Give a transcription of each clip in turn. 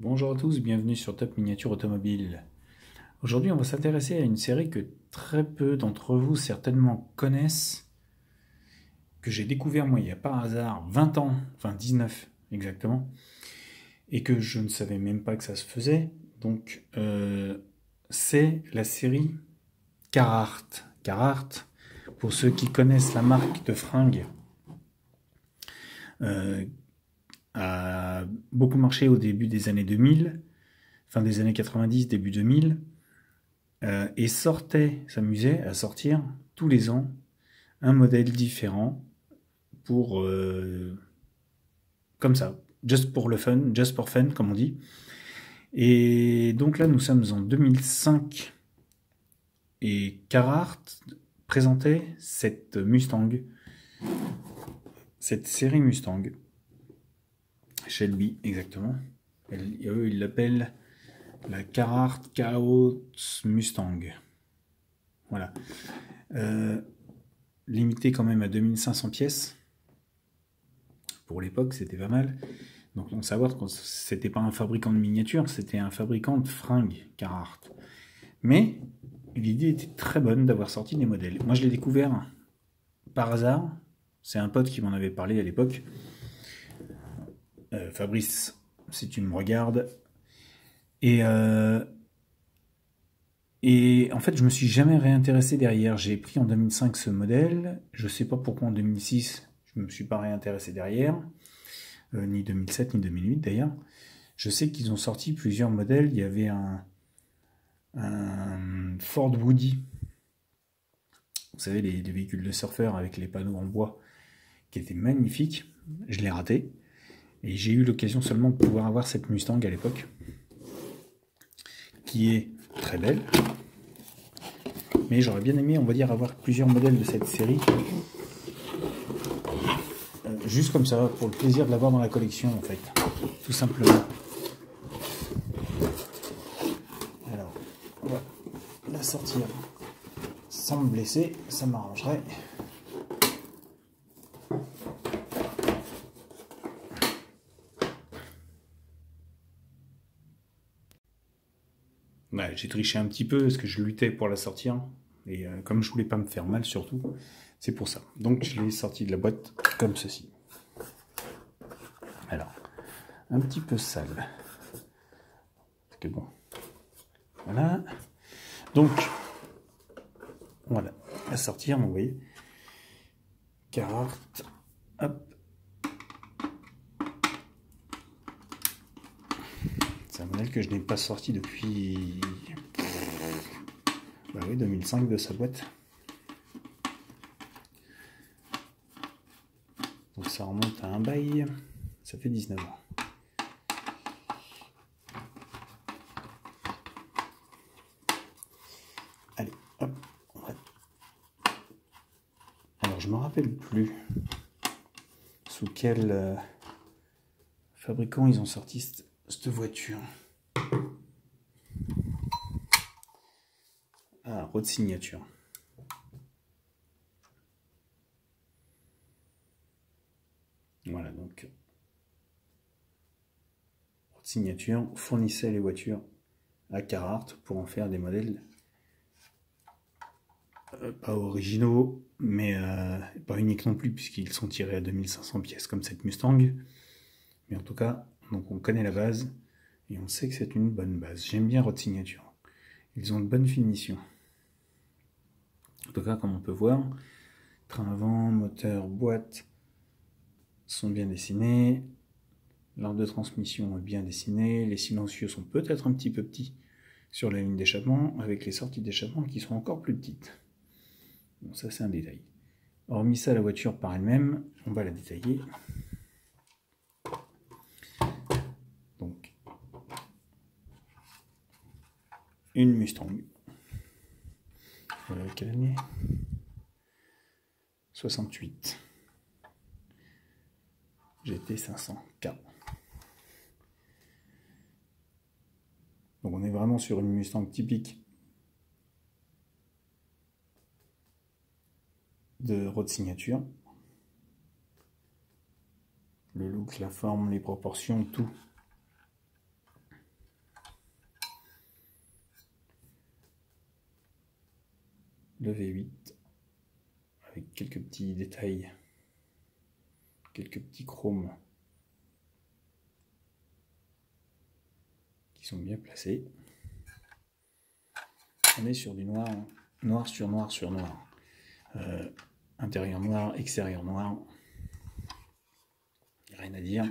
Bonjour à tous, bienvenue sur Top Miniature Automobile. Aujourd'hui, on va s'intéresser à une série que très peu d'entre vous certainement connaissent, que j'ai découvert moi il y a par hasard 20 ans, enfin 19 exactement, et que je ne savais même pas que ça se faisait. Donc, c'est la série Carhartt. Carhartt, pour ceux qui connaissent la marque de fringues, a beaucoup marché au début des années 2000, fin des années 90, début 2000, et s'amusait à sortir tous les ans un modèle différent pour comme ça, just pour le fun, just for fun comme on dit. Et donc là nous sommes en 2005 et Carhartt présentait cette Mustang, cette série Mustang, Shelby exactement. Eux ils l'appellent la Carhartt Chaos Mustang. Voilà. Limité quand même à 2500 pièces. Pour l'époque, c'était pas mal. Donc, on savoir que c'était pas un fabricant de miniatures, c'était un fabricant de fringues, Carhartt. Mais l'idée était très bonne d'avoir sorti des modèles. Moi, je l'ai découvert par hasard. C'est un pote qui m'en avait parlé à l'époque. Fabrice, si tu me regardes. Et en fait, je me suis jamais réintéressé derrière. J'ai pris en 2005 ce modèle. Je sais pas pourquoi en 2006, je me suis pas réintéressé derrière. Ni 2007, ni 2008 d'ailleurs. Je sais qu'ils ont sorti plusieurs modèles. Il y avait un Ford Woody. Vous savez, les véhicules de surfeurs avec les panneaux en bois, qui étaient magnifiques. Je l'ai raté. Et j'ai eu l'occasion seulement de pouvoir avoir cette Mustang à l'époque, qui est très belle. Mais j'aurais bien aimé, on va dire, avoir plusieurs modèles de cette série. Juste comme ça, pour le plaisir de l'avoir dans la collection, en fait. Tout simplement. Alors, on va la sortir sans me blesser, ça m'arrangerait. Ouais, j'ai triché un petit peu parce que je luttais pour la sortir. Et comme je voulais pas me faire mal surtout, c'est pour ça. Donc je l'ai sorti de la boîte comme ceci. Alors, un petit peu sale. Parce que bon. Voilà. Donc, voilà. À sortir, vous voyez. Carhartt. Hop. C'est un modèle que je n'ai pas sorti depuis... Bah oui, 2005 de sa boîte. Donc ça remonte à un bail. Ça fait 19 ans. Allez, hop. Alors je me rappelle plus sous quel fabricant ils ont sorti cette voiture. Ah, Road Signature. Voilà, donc Road Signature fournissait les voitures à Carhartt pour en faire des modèles pas originaux, mais pas uniques non plus, puisqu'ils sont tirés à 2500 pièces comme cette Mustang. Mais en tout cas, donc on connaît la base, et on sait que c'est une bonne base. J'aime bien Road Signature. Ils ont de bonnes finitions. En tout cas, comme on peut voir, train avant, moteur, boîte sont bien dessinés. L'arbre de transmission est bien dessiné. Les silencieux sont peut-être un petit peu petits sur la ligne d'échappement, avec les sorties d'échappement qui sont encore plus petites. Bon, ça c'est un détail. Hormis ça, la voiture par elle-même, on va la détailler. Donc, une Mustang. Quelle année ? 68. GT 500K. Donc on est vraiment sur une Mustang typique de Road Signature. Le look, la forme, les proportions, tout le V8 avec quelques petits détails, quelques petits chromes qui sont bien placés. On est sur du noir, noir sur noir sur noir. Intérieur noir, extérieur noir. Rien à dire.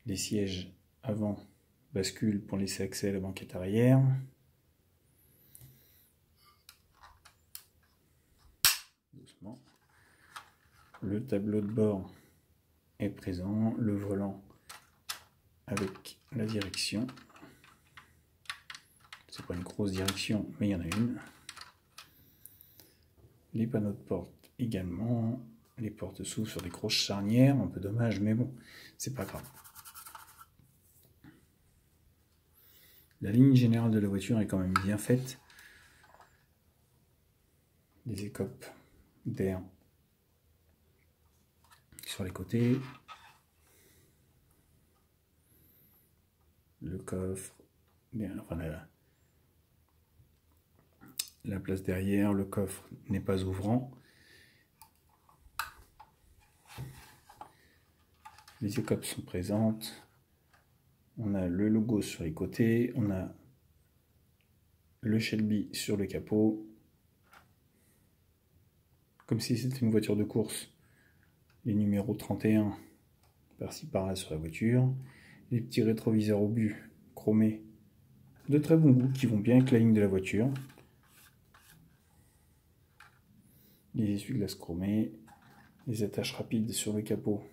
Les sièges avant basculent pour laisser accès à la banquette arrière. Doucement. Le tableau de bord est présent. Le volant avec la direction. C'est pas une grosse direction, mais il y en a une. Les panneaux de porte également. Les portes s'ouvrent sur des grosses charnières, un peu dommage, mais bon, c'est pas grave. La ligne générale de la voiture est quand même bien faite. Les écopes d'air sur les côtés. Le coffre, enfin la place derrière, le coffre n'est pas ouvrant. Les écopes sont présentes. On a le logo sur les côtés. On a le Shelby sur le capot. Comme si c'était une voiture de course. Les numéros 31 par-ci par-là sur la voiture. Les petits rétroviseurs obus chromés de très bon goût qui vont bien avec la ligne de la voiture. Les essuie-glaces chromés. Les attaches rapides sur le capot.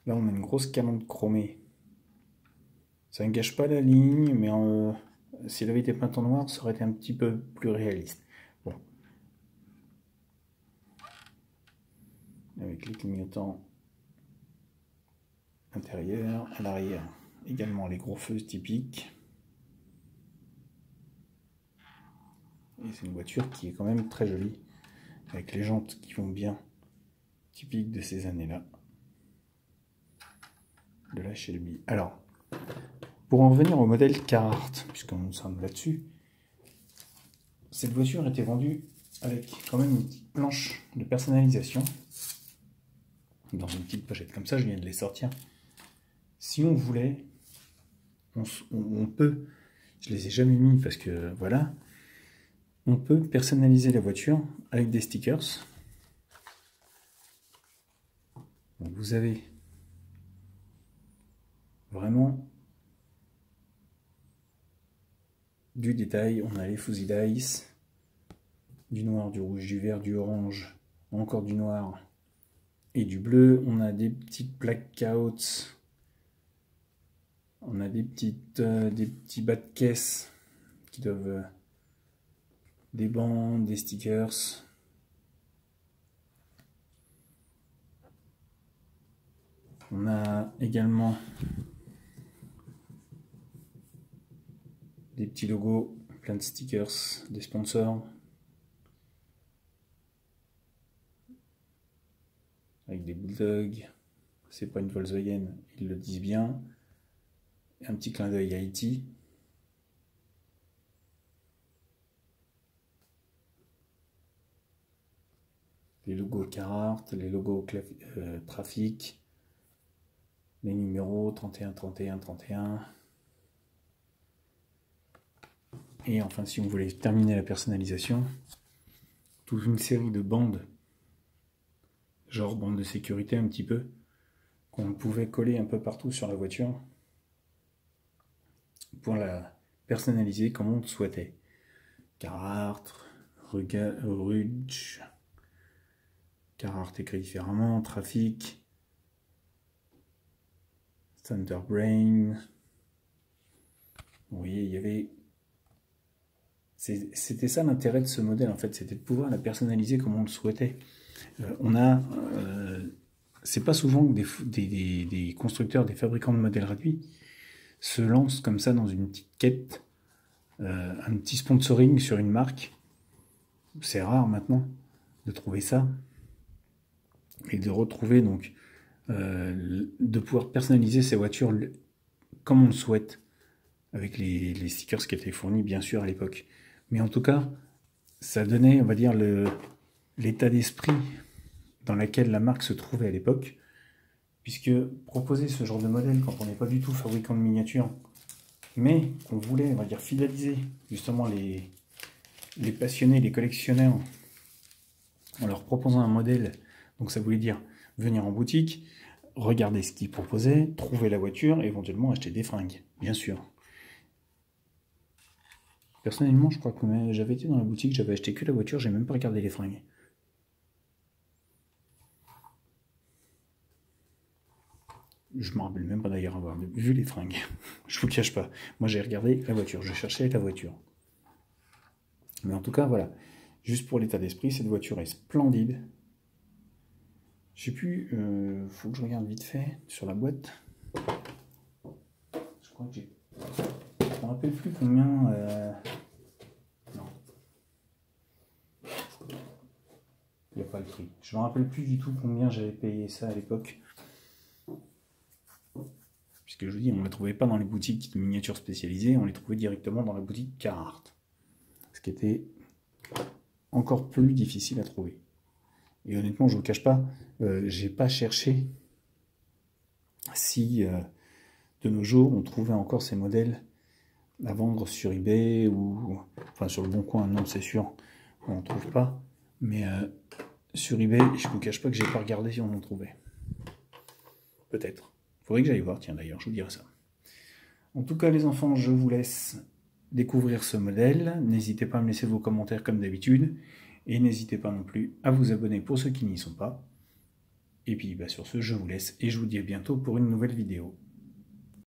Là, on a une grosse calandre chromée. Ça ne gâche pas la ligne, mais si elle avait été peinte en noir, ça aurait été un petit peu plus réaliste. Bon. Avec les clignotants intérieurs, à l'arrière, également les gros feux typiques. Et c'est une voiture qui est quand même très jolie, avec les jantes qui vont bien, typiques de ces années-là. De la Shelby. Alors, pour en revenir au modèle Carhartt, puisqu'on sommes là-dessus, cette voiture était vendue avec quand même une petite planche de personnalisation, dans une petite pochette comme ça, je viens de les sortir. Si on voulait, on peut, je les ai jamais mis parce que voilà, on peut personnaliser la voiture avec des stickers. Donc vous avez vraiment du détail. On a les fusils d'ice, du noir, du rouge, du vert, du orange, encore du noir et du bleu. On a des petites plaques Kaots. On a des petits bas de caisse qui doivent des bandes, des stickers. On a également des petits logos, plein de stickers, des sponsors. Avec des bulldogs. C'est pas une Volkswagen, ils le disent bien. Un petit clin d'œil à Haïti. Les logos Carhartt, les logos Trafic, les numéros 31, 31, 31. Et enfin, si on voulait terminer la personnalisation, toute une série de bandes, genre bandes de sécurité un petit peu, qu'on pouvait coller un peu partout sur la voiture pour la personnaliser comme on le souhaitait. Carhartt, Rouge, Carhartt écrit différemment, Trafic, Thunderbrain. Vous voyez, il y avait... C'était ça l'intérêt de ce modèle, en fait, c'était de pouvoir la personnaliser comme on le souhaitait. C'est pas souvent que des constructeurs, des fabricants de modèles réduits se lancent comme ça dans une petite quête, un petit sponsoring sur une marque. C'est rare maintenant de trouver ça. Et de retrouver donc, de pouvoir personnaliser ces voitures comme on le souhaite. avec les stickers qui étaient fournis, bien sûr, à l'époque. Mais en tout cas, ça donnait, on va dire, l'état d'esprit dans lequel la marque se trouvait à l'époque, puisque proposer ce genre de modèle quand on n'est pas du tout fabricant de miniatures, mais qu'on voulait, on va dire, fidéliser justement les passionnés, les collectionneurs, en leur proposant un modèle, donc ça voulait dire venir en boutique, regarder ce qu'ils proposaient, trouver la voiture, et éventuellement acheter des fringues, bien sûr. Personnellement, je crois que j'avais été dans la boutique, j'avais acheté que la voiture, j'ai même pas regardé les fringues. Je me rappelle même pas d'ailleurs avoir vu les fringues. Je vous cache pas. Moi j'ai regardé la voiture, je cherchais la voiture. Mais en tout cas, voilà. Juste pour l'état d'esprit, cette voiture est splendide. Je sais plus, faut que je regarde vite fait sur la boîte. Je crois que j'ai... Je me rappelle plus combien... Non. Il n'y a pas le prix. Je me rappelle plus du tout combien j'avais payé ça à l'époque. Puisque je vous dis, on ne les trouvait pas dans les boutiques de miniatures spécialisées, on les trouvait directement dans la boutique Carhartt. Ce qui était encore plus difficile à trouver. Et honnêtement, je ne vous cache pas, j'ai pas cherché si de nos jours on trouvait encore ces modèles à vendre sur eBay ou enfin sur le Bon Coin, non c'est sûr, on n'en trouve pas. Mais sur eBay, je ne vous cache pas que j'ai pas regardé si on en trouvait. Peut-être. Faudrait que j'aille voir, tiens d'ailleurs, je vous dirai ça. En tout cas les enfants, je vous laisse découvrir ce modèle. N'hésitez pas à me laisser vos commentaires comme d'habitude. Et n'hésitez pas non plus à vous abonner pour ceux qui n'y sont pas. Et puis sur ce, je vous laisse et je vous dis à bientôt pour une nouvelle vidéo.